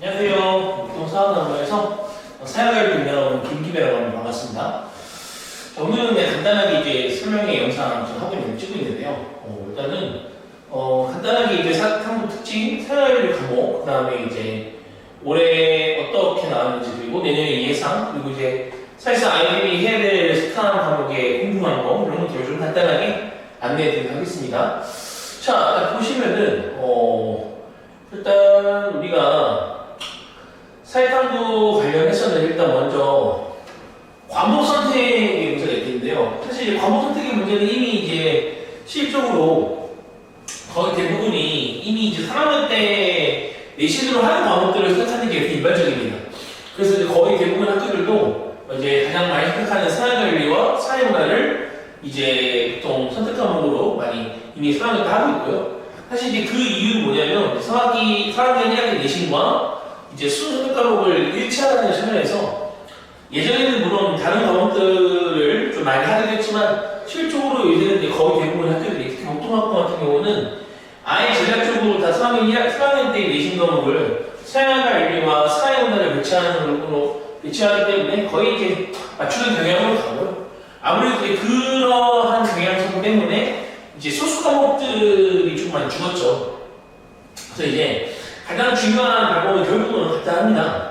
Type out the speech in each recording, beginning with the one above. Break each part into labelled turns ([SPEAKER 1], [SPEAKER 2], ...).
[SPEAKER 1] 안녕하세요. 보통사업나무에서 사양을 운영하는 김기배라고 합니다. 반갑습니다. 자, 오늘은 간단하게 이제 설명의 영상 좀 하고 찍고 있는데요. 일단은 간단하게 이제 탐구 특징, 사양을 과목, 그 다음에 이제 올해 어떻게 나왔는지 그리고 내년의 예상 그리고 이제 사실상 아이들이 해야 될 스타 과목에 궁금한 거 이런 것들을 좀 간단하게 안내해드리도록 하겠습니다. 자, 보시면은 일단 우리가 사회탐구 관련해서는 일단 먼저 과목 선택의 문제가 있겠는데요. 사실 과목 선택의 문제는 이미 이제 실적으로 거의 대부분이 이미 이제 3학년 때 내신으로 하는 과목들을 선택하는 게 일반적입니다. 그래서 이제 거의 대부분 학교들도 이제 가장 많이 선택하는 사회관리와 사회문화를 이제 보통 선택 과목으로 많이 이미 3학년 때 하고 있고요. 사실 이제 그 이유는 뭐냐면 3학년 1학기 내신과 이제 수능 선택 과목을 일치하는 측면에서 예전에는 물론 다른 과목들을 좀 많이 하기도 했지만 실적으로 이제는 이제 거의 대부분 학교들이 특히 목동학교 같은 경우는 아예 전략적으로 다 3학년 때 내신 과목을 사회관리와 사회문화를 배치하기 때문에 거의 이제 맞추는 경향으로 가고요. 아무래도 이제 그러한 경향성 때문에 이제 소수 과목들이 좀 많이 죽었죠. 그래서 이제 가장 중요한 방법은 결국은 간단합니다.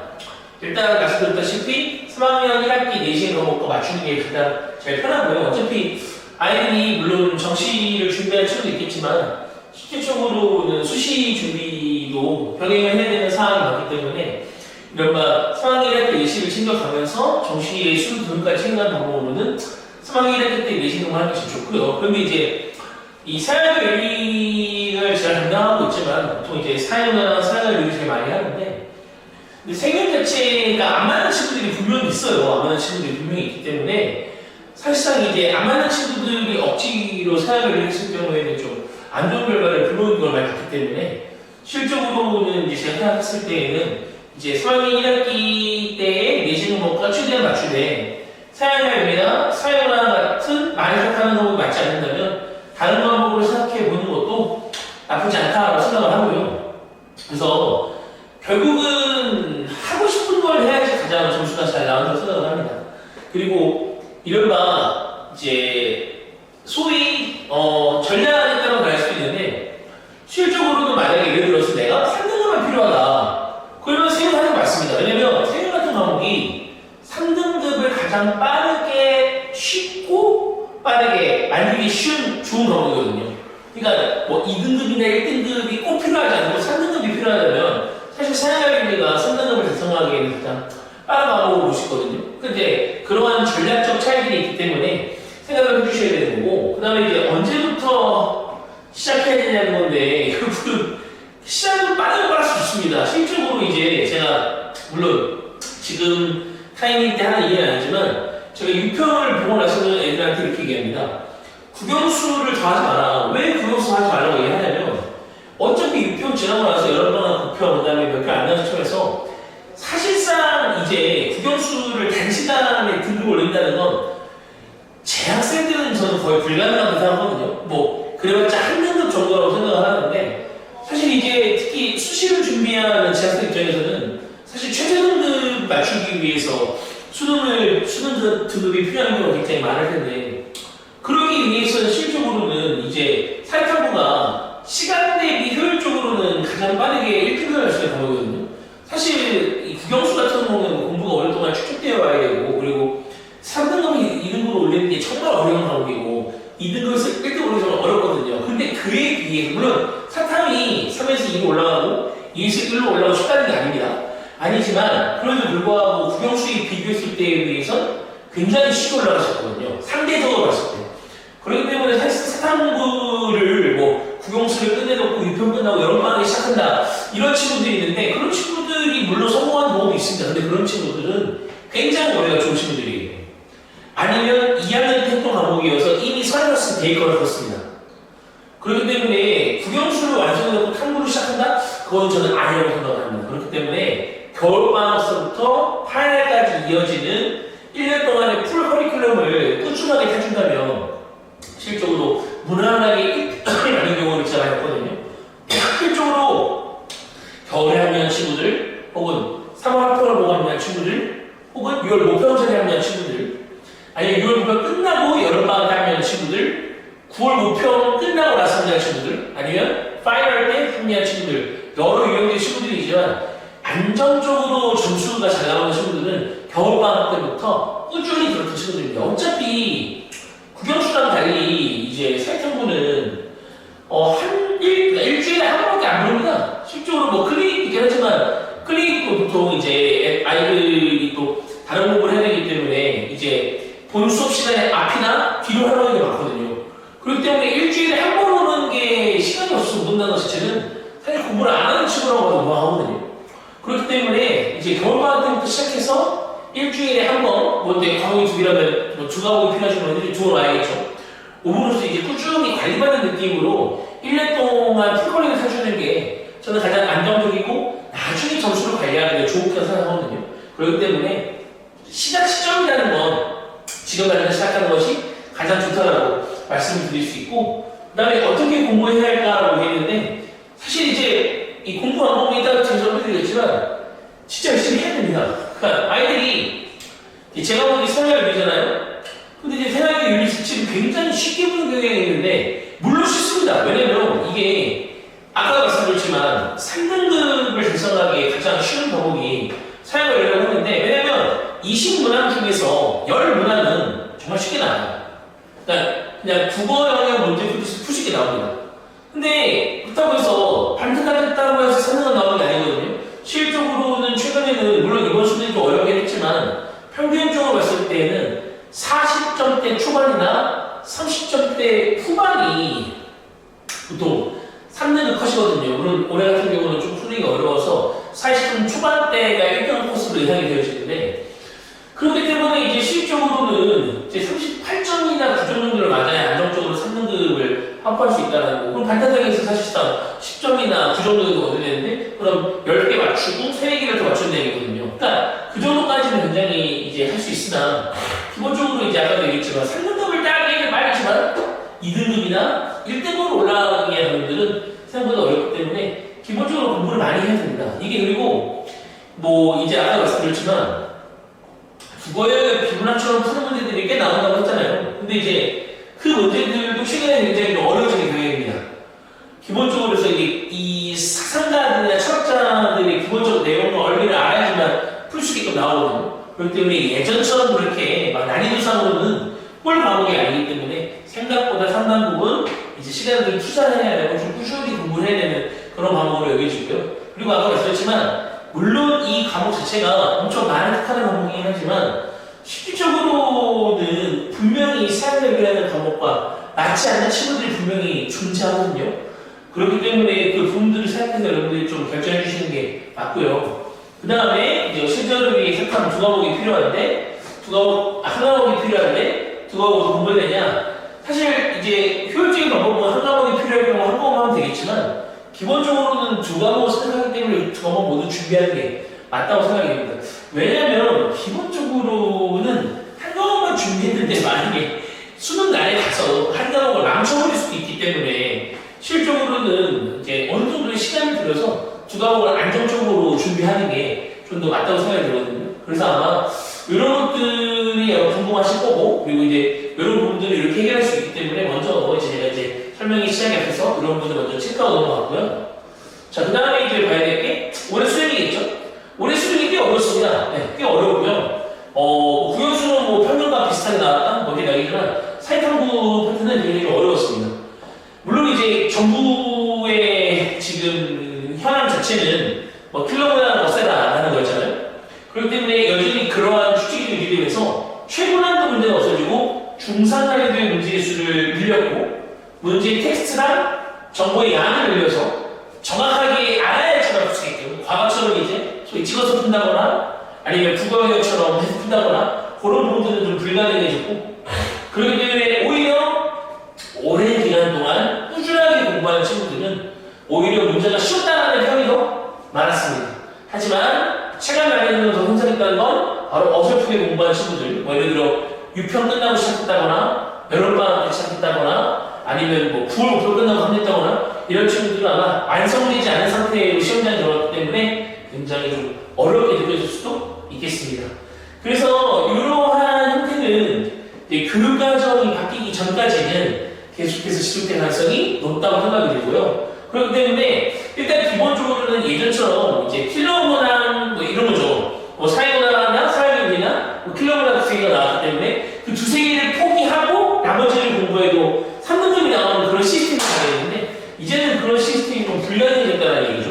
[SPEAKER 1] 일단 말씀드렸다시피 3학년 1학기 내신 과목과 맞추는 게 가장 제일 편하고요. 어차피 아이들이 물론 정시를 준비할 수도 있겠지만 실질적으로는 수시 준비도 병행을 해야 되는 상황이 많기 때문에 이른바 3학년 1학기 내신을 챙겨가면서 정시의 수능 등까지 챙겨가는 방법으로는 3학년 1학기 때 내신 공부하는 게 제일 좋고요. 그런데 이제 이 사회교육을 제가 담당하고 있지만 보통 이제 사회문화나 사회교육을 제일 많이 하는데 근데 생명 자체가 안 맞는 친구들이 분명히 있어요. 안 맞는 친구들이 분명히 있기 때문에 사실상 이제 안 맞는 친구들이 억지로 사회교육을 했을 경우에는 좀 안 좋은 결과를 불러오는 걸 많이 봤기 때문에 실적으로는 이제 제가 생각했을 때에는 이제 3학년 1학기 때의 내신 과목과 최대한 맞추되 사회교육이나 사회문화 같은 많이 생각하는 과목이 맞지 않는다면 다른 과목으로 생각해 보는 것도 나쁘지 않다고 생각을 하고요. 그래서 결국은 하고 싶은 걸 해야지 가장 점수가 잘 나온다고 생각을 합니다. 그리고 이른바 이제 소위 전략에 따라 갈 수도 있는데 실적으로는 만약에 예를 들어서 내가 3등급만 필요하다. 그러면 생각하는 게 맞습니다. 왜냐면 생각 같은 과목이 3등급을 가장 빠르게 쉽고 빠르게 만들기 쉬운 좋은 과목이거든요. 그러니까 뭐 2등급이나 1등급이 꼭 필요하지 않고 3등급이 필요하다면 사실 사회관리가 3등급을 달성하기에는 가장 빠른 방법으로 볼 수 있거든요. 근데 그러한 전략적 차이들이 있기 때문에 생각을 해주셔야 되는 거고 그 다음에 이제 언제부터 시작해야 되냐는 건데 결국은 시작은 빠르면 빠를수록 좋습니다. 실적으로 이제 제가 물론 지금 타이밍 때 하나 이해는 아니지만 제가 6평을 보고 나서는 애들한테 이렇게 얘기합니다. 국영수를 더 하지 마라. 왜 국영수 하지 말라고 얘기하냐면 어차피 6평 지나고 나서 여러 번 9평 그 다음에 몇 개 안 나는 시점에서 사실상 이제 국영수를 단시간에 등급을 올린다는 건 제 학생 때는 저는 거의 불가능하다고 생각하거든요. 뭐 그래봤자 한 등급 정도라고 생각을 하는데 사실 이제 특히 수시를 준비하는 제 학생 입장에서는 사실 최저 등급 맞추기 위해서 수능 등급이 필요한 경우가 굉장히 많을 텐데 그러기 위해서는 실적으로는 이제 사회탐구가 시간 대비 효율적으로는 가장 빠르게 1등급을 할 수 있는 과목이거든요. 사실 이 국영수 같은 경우는 공부가 오랫동안 축적되어 와야 되고 그리고 3등급을 2등급으로 올리는 게 정말 어려운 과목이고 2등급에서 1등급으로 올리면 어렵거든요. 근데 그에 비해 물론 사탐이 3에서 2로 올라가고 2에서 1로 올라가고 쉽다는 게 아닙니다. 아니지만 그럼에도 불구하고 국영수에 비교했을 때에 비해서 굉장히 쉽게 올라갔었거든요. 상대적으로 봤을 때. 그렇기 때문에 사실 사탐구를 뭐 국영수를 끝내놓고 6평 끝나고 여러 번 하기 시작한다 이런 친구들이 있는데 그런 친구들이 물론 성공한 경우도 있습니다. 근데 그런 친구들은 굉장히 머리가 좋은 친구들이에요. 아니면 2학년 때 했던 과목이어서 이미 서울버스 베이커를 썼습니다. 그렇기 때문에 국영수를 완성해놓고 탐구를 시작한다? 그건 저는 아니라고 생각을 합니다. 그렇기 때문에 겨울방학서부터 8월까지 이어지는 1년 동안의 풀 커리큘럼을 꾸준하게 해준다면 실적으로 무난하게 1등하는 경우를 제가 많이 봤거든요. 실적으로 겨울에 하면 친구들 혹은 6월 목표 전에 합류한 친구들, 아니면 6월 목표 끝나고 여름방학 때 합류한 친구들, 9월 목표 끝나고 나서 합류한 친구들, 아니면 파이널 때 합류한 친구들, 여러 유형의 친구들이지만 안정적으로 점수가 잘 나오는 친구들은 겨울방학 때부터 꾸준히 들었던 친구들입니다. 어차피 국영수랑 달리 이제 사회탐구는 일주일에 한 번밖에 안 부릅니다. 실적으로 뭐 클리닉 있긴 하지만 클리닉도 보통 이제 아이들이 또 다른 공부를 해야 되기 때문에 이제 본 수업 시간에 앞이나 뒤로 하는 게 많거든요. 그렇기 때문에 일주일에 한 번 오는 게 시간이 없어서 못 온다는 것 자체는 사실 공부를 안 하는 친구라고 생각하거든요. 그렇기 때문에 이제 겨울방학 때부터 시작해서 일주일에 한 번, 뭐 이제 과목이 두 개라면 두 과목이 필요하신 분들이 두 번 와야겠죠. 5분으로서 이제 꾸준히 관리받는 느낌으로 1년 동안 풀컬링을 사주는 게 저는 가장 안정적이고 나중에 점수를 관리하는 게 좋다고 생각하거든요. 그렇기 때문에 시작 시점이라는 건 지금 당장 시작하는 것이 가장 좋다라고 말씀을 드릴 수 있고, 그 다음에 어떻게 공부해야 할까라고 했는데, 사실 이제 이 공부 방법이 이따가 제가 설명드리겠지만 진짜 열심히 해야 됩니다. 그러니까 아이들이 제가 보기 생활 유리잖아요. 근데 이제 생활 유리 수치는 굉장히 쉽게 보는 경향이 있는데, 물론 쉽습니다. 왜냐면 이게 아까 말씀드렸지만 3등급을 달성하기에 가장 쉬운 과목이 사용을 하려고 했는데, 왜냐면 20문항 중에서 10문항은 정말 쉽게 나와요. 그러니까 그냥 국어 영역 문제 푸시게 나옵니다. 근데 그렇다고 해서 반듯하겠다고 해서 3등급 나오는 게 아니거든요. 실적으로는 최근에는 물론 이번 수능이 좀 어렵긴 했지만 평균적으로 봤을 때는 40점대 초반이나 30점대 후반이 보통 3등급 컷이거든요. 물론 올해 같은 경우는 좀 풀리기가 어려워서 40점 초반대가 1등 코스로 예상이 되어지는데, 그렇기 때문에 이제 실적으로는 이제 38점이나 9점 정도를 맞아야 안정적으로 3등급을 확보할 수 있다는 거고, 그럼 반타작에서 사실상 10점이나 9점 정도 얻어야 되는데, 그럼 10개 맞추고 3개를 더 맞추는 얘기거든요. 그러니까 그 정도까지는 굉장히 이제 할 수 있으나, 기본적으로 이제 아까도 얘기했지만 3등급을 따기에는 빠르지만 2등급이나 1등급으로 올라가기 위한 분들은 생각보다 어렵기 때문에 기본적으로 공부를 많이 해야 됩니다. 이게 그리고 뭐 이제 아까 말씀드렸지만 국어의 비문학처럼 푸는 문제들이 꽤 나온다고 했잖아요. 근데 이제 그 문제들도 최근에 굉장히 좀 어려워지는 경향입니다. 기본적으로 그래서 이 사상가들이나 철학자들이 기본적으로 내용과 원리를 알아야지만 풀 수 있게끔 나오거든요. 그렇기 때문에 예전처럼 그렇게 막 난이도상으로는 꼴 과목이 아니기 때문에 생각보다 상당 부분 이제 시간을 투자해야 되고 좀 꾸준히 공부를 해야 되는 그런 과목으로 여겨지고요. 그리고 아까 말씀드렸지만 물론 이 과목 자체가 엄청 많은 특화된 과목이긴 하지만 실질적으로는 분명히 사회력이라는 과목과 맞지 않는 친구들이 분명히 존재하거든요. 그렇기 때문에 그 부분들을 생각해서 여러분들이 좀 결정해 주시는 게 맞고요. 그 다음에 이제 실전을 위해 생각하는 두 과목이 필요한데, 한 과목이 필요한데 두 과목을 공부해야 되냐? 사실 이제 효율적인 방법은 한 과목이 필요할 경우 한 과목만 하면 되겠지만, 기본적으로는 두 과목을 선택하기 때문에 두 과목 모두 준비하는 게 맞다고 생각이 됩니다. 왜냐면 기본적으로는 한 과목만 준비했는데 만약에 수능 날에 가서 한 과목을 망쳐버릴 수도 있기 때문에 실적으로는 이제 어느 정도의 시간을 들여서 두 과목을 안정적으로 준비하는 게 좀 더 맞다고 생각이 들거든요. 그래서 아마 이런 것들이 궁금하실 거고, 그리고 이제 이런 부분들을 이렇게 해결할 수 있기 때문에 먼저 제가 이제 설명이 시작이 앞에서 이런 부분들 먼저 체크하고 넘어갔고요. 자, 그 다음에 이제 봐야 될 게 올해 수능이겠죠? 올해 수능이 꽤 어렵습니다. 네, 꽤 어렵고요. 국영수는 뭐 평균과 비슷하게 나왔다? 뭐 이렇게 나기지만 사회탐구 파트는 굉장히 좀 어려웠습니다. 물론 이제 정부의 지금 현황 자체는 뭐 킬러보다는 더 세다라는 거였잖아요. 그렇기 때문에 여전히 그러한 추측이 유지되면서 최고난도 문제는 없어지고 중상난이도의 문제의 수를 늘렸고, 문제의 텍스트랑 정보의 양을 늘려서 정확하게 알아야 정답을 쓰게끔, 과거처럼 이제 소위 찍어서 푼다거나 아니면 국어영역처럼 해서 푼다거나 그런 부분들은 좀 불가능해졌고, 그렇기 때문에 오히려 오랜 기간 동안 꾸준하게 공부하는 친구들은 오히려 문제가 쉬웠다는 평이 더 많았습니다. 하지만 체감 난이도가 더 형성했다는 건 바로 어설프게 공부한 친구들, 뭐 예를 들어 유평 끝나고 시작했다거나 여름방학 때 시작했다거나 아니면 뭐 9월 목표 끝나고 합류했다거나 이런 친구들은 아마 완성되지 않은 상태로 시험장에 들어왔기 때문에 굉장히 좀 어렵게 느껴질 수도 있겠습니다. 그래서 이러한 형태는 교육 과정이 바뀌기 전까지는 계속해서 지속될 가능성이 높다고 생각이 들고요. 그렇기 때문에 일단 기본적으로는 예전처럼 이제 킬러문항 뭐 이런 거죠. 뭐 사회문화나 사회경제나 뭐 킬러문항 두 개가 나왔기 때문에 그 두세 개를 포기하고 나머지를 공부해도 3등급이 나오는 그런 시스템이 되는데 이제는 그런 시스템이 좀 불가능해졌다는 얘기죠.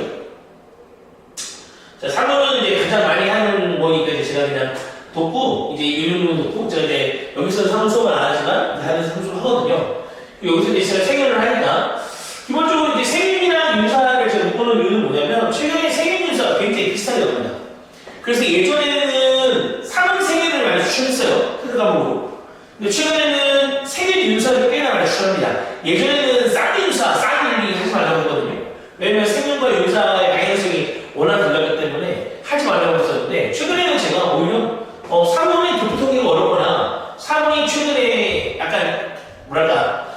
[SPEAKER 1] 자, 3번은 이제 가장 많이 하는 거니까 이제 제가 그냥 돕고 이제 이름은 돕고 제가 이제 여기서 상호 수업은 안 하지만 다른 상호 수업 하거든요. 여기서 이제 제가 생연을 하니까 기본적으로 이제 생윤이랑 윤사를 제가 묶어놓은 이유는 뭐냐면 최근에 생윤윤사가 굉장히 비슷하게 나옵니다. 그래서 예전에는 3은 생윤을 많이 추천했어요. 그 과목으로. 근데 최근에는 생윤윤사를 꽤나 많이 추천합니다. 예전에는 쌍윤사, 쌍윤이 하지 말라고 했거든요. 왜냐면 생윤과 윤사의 방향성이 워낙 달랐기 때문에 하지 말라고 했었는데 최근에는 제가 오히려 3원의 교포통계가 어렵거나 3원이 최근에 약간 뭐랄까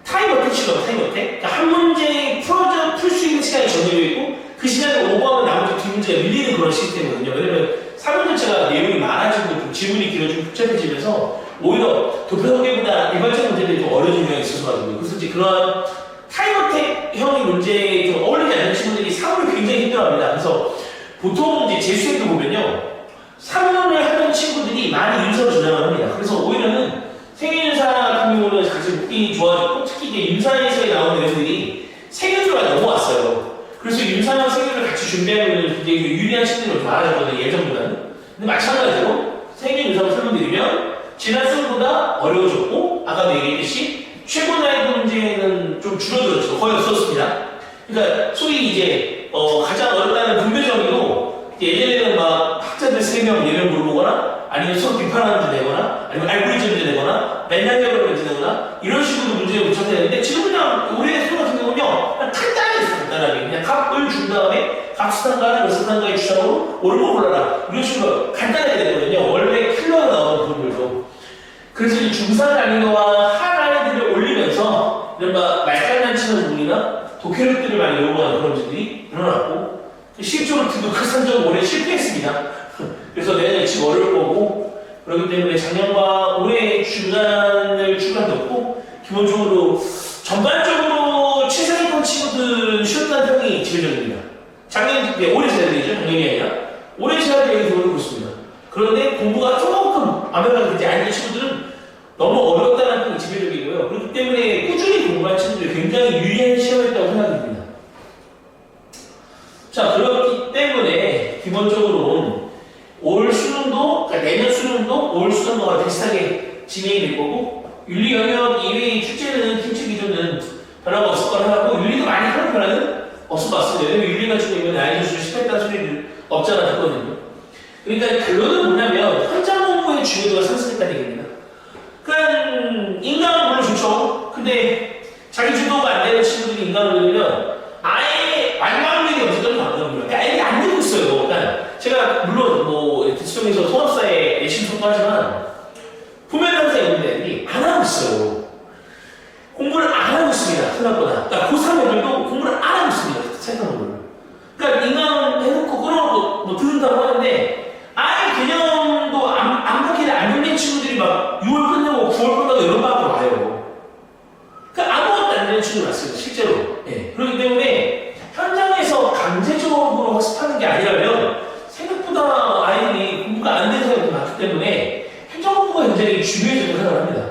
[SPEAKER 1] 타임 어택식으로 타임 어택? 그러니까 한 문제 풀 수 있는 시간이 정해져 있고 그 시간을 오버하면 나머지 두 문제가 밀리는 그런 시스템이거든요. 왜냐면 3문제가 내용이 많아지고 좀 지문이 길어지고 복잡해지면서 오히려 도표통계보다 일반적 문제들이 좀 어려진 경향이 있어서가지고 그래서 이제 그런 타임 어택형의 문제에 좀 어울리지 않는 친구들이 3문을 굉장히 힘들어합니다. 그래서 보통 이제 재수생도 보면요 3문을 하는 친구들이 많이 윤서로 전형을 합니다. 그래서 오히려는 생윤사 같은 경우는 같이 묶기 좋아졌고 특히 이제 윤사에서 나오는 내용들이 생윤으로 넘어왔어요. 그래서 윤사와 생윤을 같이 준비하면 굉장히 유리한 친구들이 많아졌거든요. 예전보다는. 근데 마찬가지로 생윤 윤사를 설명드리면 지난 수업보다 어려워졌고 아까도 얘기했듯이 최고 난이도 문제는 좀 줄어들었죠. 거의 없었습니다. 그러니까 소위 이제 가장 어렵다는 분배 정의로 예전에는 막 학자들 3명, 4명 물어보거나 아니면 서로 비판하는 문제 내거나 아니면 알고리즘 문제 내거나 맨날적으로 문제 내거나 이런 식으로 문제를 붙여야 되는데 지금 그냥 우리의 수업 같은 경우는요 그냥 간단히 있어요. 간단하게 그냥 값을 준 다음에 값수단가나 몇수단가의 주장으로 옳고 골라라 이런 식으로 간단하게 되거든요. 원래 킬러가 나오는 부분들도 그래서 이 중상 난이도와 하 난이도를 올리면서 이른바 말장난치는 부분이나 독해력들을 많이 요구하는 그런 문제들이 일어났고 실제로 등급학 산정 올해 실패했습니다. 그래서 내년에 지금 어려울 거고 그렇기 때문에 작년과 올해 중간을 주간뒀고 기본적으로 전반적으로 최상위권 친구들은 쉬었다는 평이 지배적입니다. 올해 제자들이죠. 작년이 아니라 올해 제자들에게 보는 그렇습니다. 그런데 공부가 조금 완벽하게 되지 않는 친구들은 너무 어렵다는 평이 지배적이고요. 그렇기 때문에 꾸준히 공부한 친구들이 굉장히 유리한 시험이었다고 생각이 듭니다. 자, 그렇기 때문에 기본적으로 올 수능도, 그러니까 내년 수능도 올 수능과 비슷하게 진행이 될 거고 윤리 영역 이외의 출제는 팀체 기준은 변화가 없을 거라 하고 윤리도 많이 하는 변화는 없을 것 같습니다. 왜냐면 윤리 같은 경우는 아이들수 실패했다는 소리를 없잖아 했거든요. 그러니까 결론은 뭐냐면 현장 공부의 중요도가 상승했다는 얘기입니다. 그러니까 인강은 물론 좋죠. 근데 자기 주도가 안 되는 친구들이 인강을 들으면 아예 완강률이 어쨌든 안 나옵니다. 그러니까 애들이 안 되고 있어요. 그러니까 제가 물론 뭐 대치동에서 통합사에 내신 통과하지만 보면 항상 있는데 애들이 안 하고 있어요. 공부를 안 하고 있습니다. 생각보다. 그러니까 고3 애들도 공부를 안 하고 있습니다. 생각보다. 그러니까 인강 해놓고 끊어놓고 뭐 듣는다고 하는데 아예 개념도 암흑기를 안 듣는 친구들이 막 6월 끝나고 9월 끝나고 여름방학도 와요. 그러니까 아무것도 안 되는 친구들 왔습니다. 실제로. 예. 그렇기 때문에 현장에서 강제적으로 학습하는 게 아니라면 생각보다 아이들이 공부가 안 되는 사람이 많기 때문에 현장 공부가 굉장히 중요해진다고 생각합니다.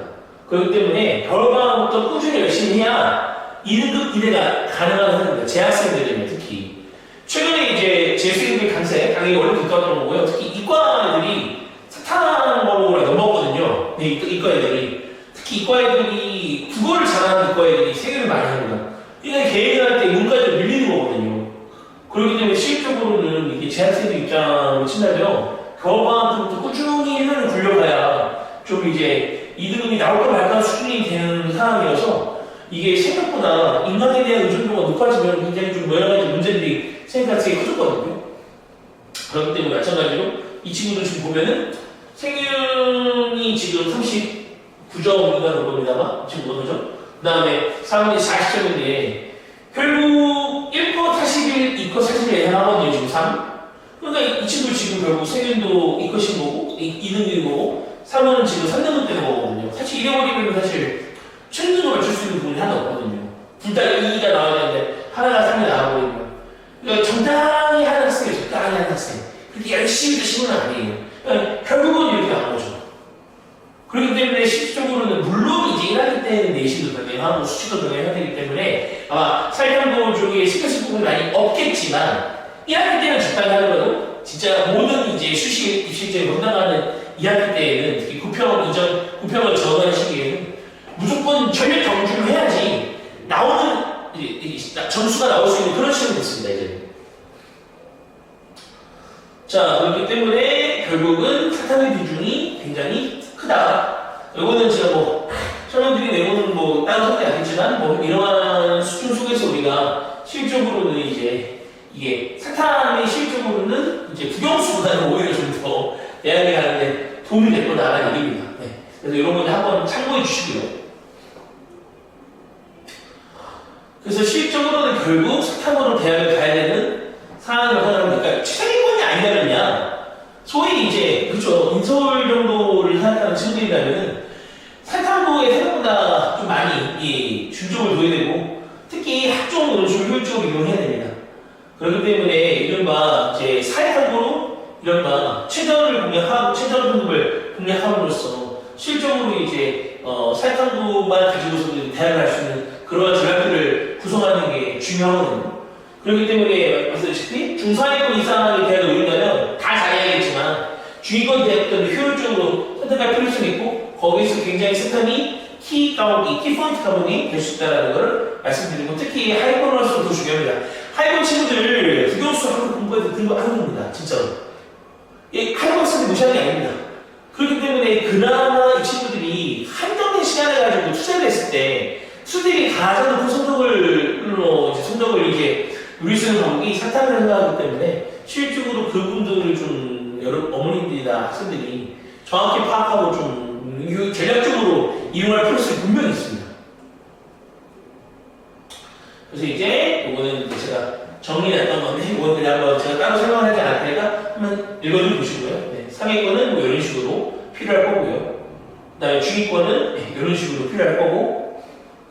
[SPEAKER 1] 그렇기 때문에 겨울방학부터 꾸준히 열심히 해야 2등급 이내가 가능한 상황입니다. 재학생들이면 특히. 최근에 이제 재수생들 강의 원래 듣던 거고요. 특히 이과 애들이 사탄 과목으로 넘어갔거든요. 네, 이과 애들이. 특히 이과 애들이 국어를 잘하는 이과 애들이 세계를 많이 합니다. 이게 계획을 할 때 문과를 밀리는 거거든요. 그렇기 때문에 실질적으로는 이게 재학생들 입장으로 친다면 겨울방학부터 꾸준히 1년을 굴려가야 좀 이제 2등급이 나올까 말까 수준이 되는 상황이어서 이게 생각보다 인강에 대한 의존도가 높아지면 굉장히 좀 여러 가지 문제들이 생각하기 커졌거든요. 그렇기 때문에 마찬가지로 이 친구들 지금 보면은 생윤이 지금 39점인가 그럴 겁니다만 지금 그거죠. 그 다음에 3분이 40점인데 결국 1코 41, 2코 41 예상하거든요. 지금 3. 그러니까 이 친구 지금 결국 생윤도 2컷인 거고 2등급이고 3은 지금 3등급 되는 거거든요. 사실 잃어버리면 사실 최저등급을 맞출 수 있는 부분이 하나 없거든요. 둘 다 2가 나와야 되는데 하나가 3이 나와버리면 그러니까 적당히 하는 학생이 적당히 하는 학생 그렇게 열심히 드시는 건 아니에요. 그러니까 결국은 이렇게 나온 거죠. 그렇기 때문에 실질적으로는 물론 이제 1학기 때는 내신도 병행하고 수치도 병행해야 되기 때문에 아마 사회탐구 쪽에 시켰을 부분이 많이 없겠지만 1학기 때는 적당히 하더라도 진짜 모든 이제 수시 입시제에 건강하는 2학기 때에는 특히 구평 이전, 구평을 정하는 시기에는 무조건 전력 경주를 해야지 나오는 점수가 나올 수 있는 그런 시험이 됐습니다. 이제. 자, 그렇기 때문에 결국은 사탐의 비중이 굉장히 크다. 이거는 제가 뭐 설명드린 내용은 뭐 따로 설명이 안겠지만 뭐 이러한 수준 속에서 우리가 실적으로는 이제 이게 사탐의 실적으로는 이제 국영수보다는 오히려 좀 더 대학에 가는데 도움이 될 거다라는 얘기입니다. 네. 그래서 이런 거 한번 참고해 주시고요. 그래서 실적으로는 결국 사탐으로 대학을 가야 되는 상황을 하니까 최상위권이 아니라면야 소위 이제 그렇죠 인서울 정도를 생각하는 친구들이라면은 사탐부에 생각보다 좀 많이 중점을 둬야 되고 특히 학종으로 좀 효율적으로 이용해야 됩니다. 그렇기 때문에 이른바 이제 사회탐구로 이른바 최저를 공략하고 최저 등급을 공략함으로써 실적으로 이제 사회탐구만 가지고서 대학을 갈 수 있는 그러한 전략들을 구성하는 게 중요하거든요. 그렇기 때문에 말씀드렸다시피 중상위권 이상의 대학을 오른다면 다 잘해야겠지만 중위권 대학들은 효율적으로 선택할 필요성이 있고 거기서 굉장히 사탐이 키 포인트 과목이 될 수 있다는 걸 말씀드리고 특히 하위권을 할수록 더 중요합니다. 하위권 친구들 국영수 학교 공부해도 등록하는 겁니다. 진짜로. 하위권 학생들 무시하는 게 아닙니다. 그렇기 때문에 그나마 이 친구들이 한정된 시간을 가지고 투자를 했을 때 수들이 가장 높은 성적을 이제 누릴 수 있는 과목이 사탐을 생각하기 때문에 실질적으로 그분들을 좀 여러 어머님들이나 학생들이 정확히 파악하고 좀 전략적으로 이용할 필요성이 분명히 있습니다. 그래서 이제 이거는 제가 정리했던 건데 이거는 그냥 한번 제가 따로 설명하지 않을 테니까 한번 읽어좀 보시고요. 네, 상위권은 뭐 이런 식으로 필요할 거고요. 그 다음에 중위권은 이런 식으로 필요할 거고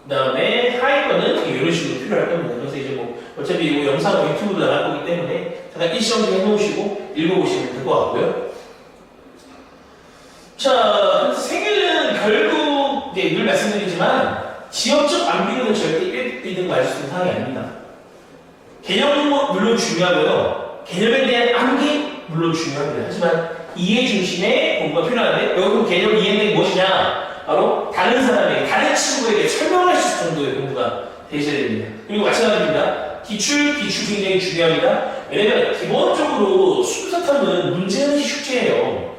[SPEAKER 1] 그 다음에 하위권은 이런 식으로 필요할 겁니다. 그래서 이제 뭐 어차피 이거 영상 유튜브로 나갈 거기 때문에 잠깐 일시정 좀 해놓으시고 읽어보시면 될 것 같고요. 자, 그래서 생일은 결국 늘 말씀드리지만 지역적 암비교는 절대 1등 맞을 수 있는 상황이 아닙니다. 개념은 물론 중요하고요. 개념에 대한 암기 물론 중요합니다. 하지만 이해 중심의 공부가 필요한데 여기 개념 이해는 무엇이냐? 바로 다른 사람에게, 다른 친구에게 설명할 수 있을 정도의 공부가 되셔야 됩니다. 그리고 마찬가지입니다. 기출 굉장히 중요합니다. 왜냐면 기본적으로 수사탐은 문제의식 숙제예요.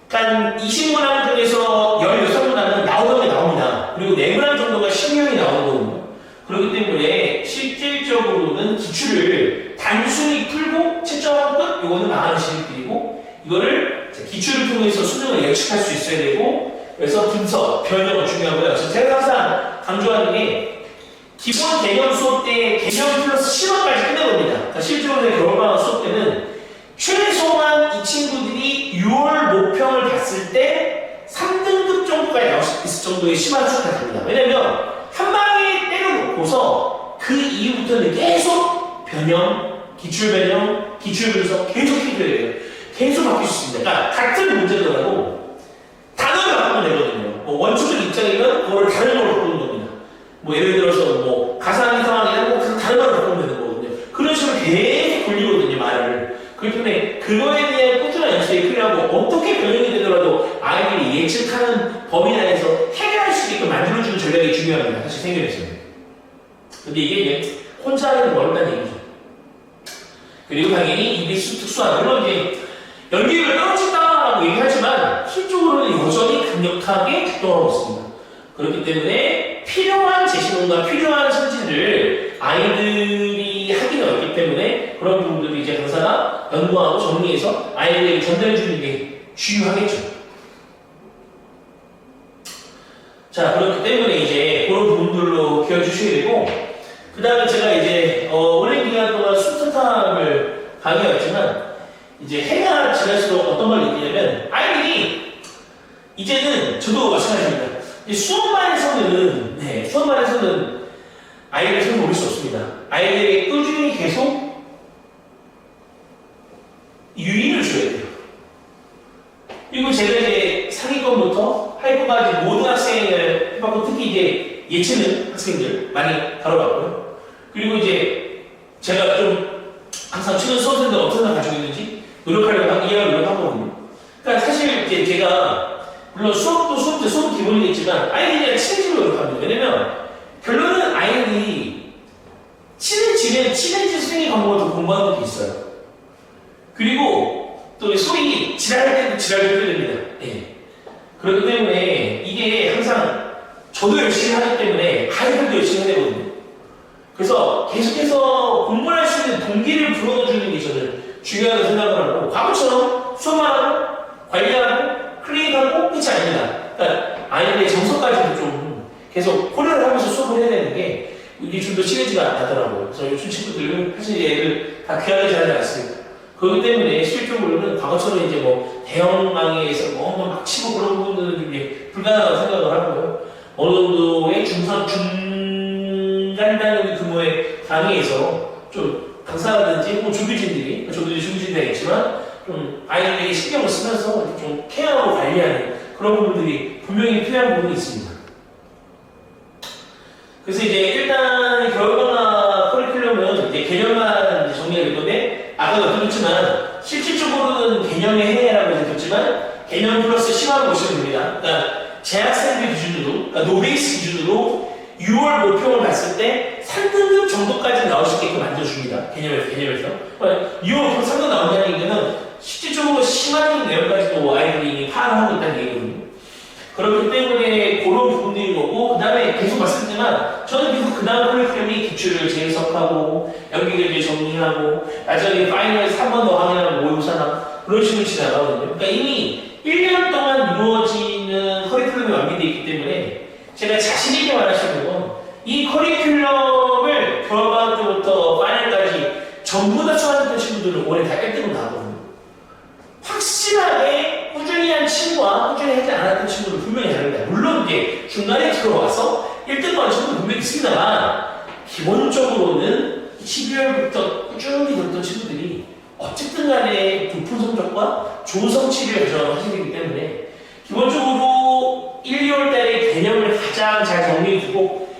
[SPEAKER 1] 그러니까 20문항 중에서 16문항은 나오던 게 나옵니다. 그리고 4문항 정도가 신명이 나오는 거거든요. 그렇기 때문에 실질적으로는 기출을 단순히 풀고 채점하는 것, 이거는 망하는 실력들이고 이거를 기출을 통해서 수능을 예측할 수 있어야 되고 그래서 분석, 변형은 중요하고요. 그래서 제가 항상 강조하는 게 기본 개념 수업 때 개념 플러스 실험까지 끝내봅니다. 그러니까 실제로 겨울방학 수업 때는 최소한 이 친구들이 6월 모평을 봤을 때 3등급 정도까지 나올 수 있을 정도의 심한 수가 됩니다. 왜냐면 한 방에 때려놓고서 그 이후부터는 계속 변형, 기출 변형, 기출 분석 계속 해줘야 돼요. 계속 바뀔 수 있습니다. 그러니까 같은 문제더라도 단어를 바꾸면 되거든요. 뭐 원초적 입장이면 그걸 다른 걸로 바꾸는 겁니다. 뭐 예를 들어서 뭐 가상의 상황이나 뭐 다른 걸로 바꾸면 되는 거거든요. 그런 식으로 계속 돌리거든요, 말을. 그렇기 때문에 그거에 대한 꾸준한 연습이 필요하고 어떻게 변형이 되더라도 아이들이 예측하는 범위 내에서 해결할 수 있게끔 만들어주는 전략이 중요합니다. 사실 생각했어요. 근데 이게 혼자 하는 건 어렵다는 얘기죠. 그리고 당연히 이게 특수한 물론 이제 연기율이 떨어진다라고 얘기하지만 실적으로는 여전히 강력하게 작동하고 있습니다. 그렇기 때문에 필요한 제시문과 필요한 선지를 아이들이 하기는 어렵기 때문에 그런 부분들을 이제 강사가 연구하고 정리해서 아이들에게 전달해주는 게 중요하겠죠. 자, 그렇기 때문에 이제 그런 부분들로 기억해주셔야 되고 그 다음에 제가 이제 오랜 기간 동안 수사탐을 강의했지만 이제 해가 지날수록 어떤 걸 느끼냐면 아이들이 이제는 저도 마찬가지입니다. 수업반에서는 아이들을 잘 모를 수 없습니다. 아이들에게 꾸준히 계속 유인을 줘야 돼요. 그리고 제가 이제 상위권부터 하위권까지 모든 학생을 해봤고 특히 이제 예체능 학생들 많이 다뤄봤고요. 그리고 이제 제가 좀 항상 최근 수험생들 어떤 가지고 있는지 노력하려고 이해하려고 노력하거든요. 그러니까 사실 이제 제가 물론 수업은 기본이겠지만 아이들이랑 친해지려고 노력합니다. 왜냐면 결론은 아이들이 친해지면 친해질수있는 방법을 더 공부하는 것도 있어요. 그리고 또 소위 지랄할 때도 지랄을 됩니다. 예. 그렇기 때문에 이게 항상 저도 열심히 하기 때문에 아이들도 열심히 해야 되거든요. 그래서 계속해서 공부를 할 수 있는 동기를 불어넣어주는 게 저는 중요하다고 생각을 하고 과거처럼 수업만 하고 관리하고 클리닉하고 끝이 아닙니다. 그러니까 아이들의 정서까지도 좀 계속 고려를 하면서 수업을 해야 되는 게 이게 좀 더 친해지가 않더라고요. 그래서 요즘 친구들은 사실 얘를 다 귀하게 잘하지 않습니다. 그렇기 때문에 실질적으로는 과거처럼 이제 뭐 대형망에서 막 치고 그런 부분들은 좀 불가능하다고 생각을 하고요. 어느 정도의 중간단위 규모의 강의에서 좀 강사라든지 뭐 조교진들이, 저도 이제 조교진이 되겠지만 좀 아이들에게 신경을 쓰면서 좀 케어하고 관리하는 그런 부분들이 분명히 필요한 부분이 있습니다. 그래서 이제 일단 겨울방학 커리큘럼은 이제 개념만 이제 정리가 될 건데 아까도 들었지만 실질적으로는 개념의 해라고 들었지만 개념 플러스 심화를 보시면 됩니다. 그러니까 재학생들 기준으로, 그러니까 노베이스 기준으로 6월 모평을 봤을 때 3등급 정도까지 나올 수 있게끔 만들어줍니다. 개념에서. 6월 모평 3등급 나온다는 얘기는 실질적으로 심화적인 내용까지도 아이들이 파악하고 있다는 얘기거든요. 그렇기 때문에 그런 부분들인 거고, 그 다음에 계속 말씀드리지만, 저는 계속 그 다음 커리큘럼이 기출을 재해석하고, 연기를 이제 정리하고, 나중에 파이널에서 3번 더 확인하고, 모의고사나, 그런 식으로 지나가거든요. 그러니까 이미 1년 동안 이루어지는 커리큘럼이 완비되어 있기 때문에, 제가 자신있게 말하시는 건, 이 커리큘럼을 겨울방학 때부터 파이널까지 전부 다 수강했던 친구들은 올해 다 1등으로 나거든요. 확실하게 꾸준히 한 친구와 꾸준히 하지 않았던 친구들 분명히 다릅니다. 물론 이제 중간에 들어와서 1등 받은 친구도 분명히 있습니다만 기본적으로는 12월부터 꾸준히 들었던 친구들이 어쨌든 간에 높은 성적과 좋은 성취를 가져가시게 되기 때문에 기본적으로 1, 2월 달에 개념을 가장 잘 정리해주고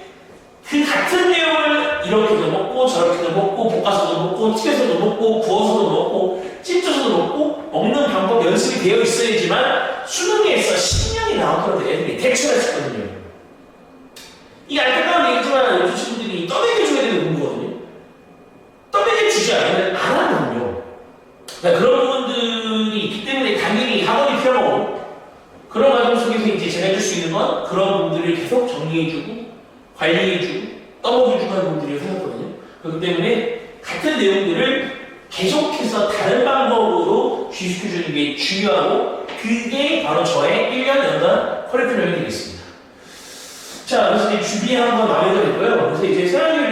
[SPEAKER 1] 그 같은 내용을 이렇게도 먹고 저렇게도 먹고 볶아서도 먹고 튀겨서도 먹고 구워서도 먹고 찜쪄서도 먹고 먹는 방법 연습이 되어 있어야지만 수능에서 신명이 나왔던 애들이 대처를 했었거든요. 이게 안타까운 얘기지만 요즘 친구들이 떠먹여줘야 되는 공부거든요. 떠먹여주지 않으면 안 하거든요. 그러니까 그런 부분들이 있기 때문에 당연히 학원이 필요하고 그런 과정 속에서 이제 제가 해줄 수 있는 건 그런 부분들을 계속 정리해주고 관리해주고 떠먹여주고 하는 부분들이라고 생각하거든요. 그렇기 때문에 같은 내용들을 계속해서 다른 방법으로 주입시켜주는 게 중요하고 그게 바로 저의 1년 연간 커리큘럼이 되겠습니다. 자, 그래서 이제 준비 한번 마무리가 됐고요. 그래서 이제 생활교육